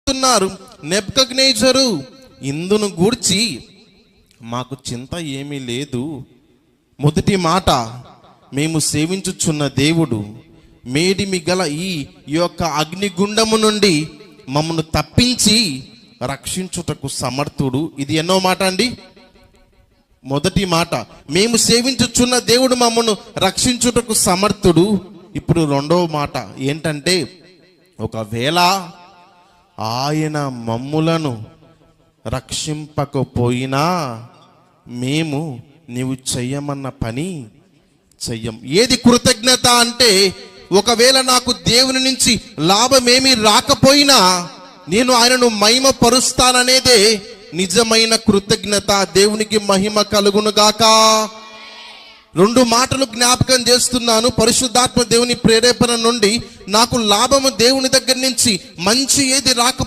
చెప్తున్నారు, నెబుకద్నెజరు ఇందును గూర్చి మాకు చింత ఏమీ లేదు. మొదటి మాట, మేము సేవించుచున్న దేవుడు మేడిమి గల ఈ యొక్క అగ్నిగుండము నుండి మమ్మను తప్పించి రక్షించుటకు సమర్థుడు. ఇది ఎన్నో మాట అండి? మొదటి మాట, మేము సేవించుచున్న దేవుడు మమ్మను రక్షించుటకు సమర్థుడు. ఇప్పుడు రెండవ మాట ఏంటంటే, ఒకవేళ ఆయన మమ్ములను రక్షింపకపోయినా మేము నీవు చెయ్యమన్న పని చెయ్యం. ఏది కృతజ్ఞత అంటే, ఒకవేళ నాకు దేవుని నుంచి లాభమేమీ రాకపోయినా నేను ఆయనను మహిమ పరుస్తాననేదే నిజమైన కృతజ్ఞత. దేవునికి మహిమ కలుగును గాక. రెండు మాటలు జ్ఞాపకం చేస్తున్నాను. పరిశుద్ధాత్మ దేవుని ప్రేరేపణ నుండి నాకు లాభము దేవుని దగ్గర నుంచి మంచి ఏది రాకపోతే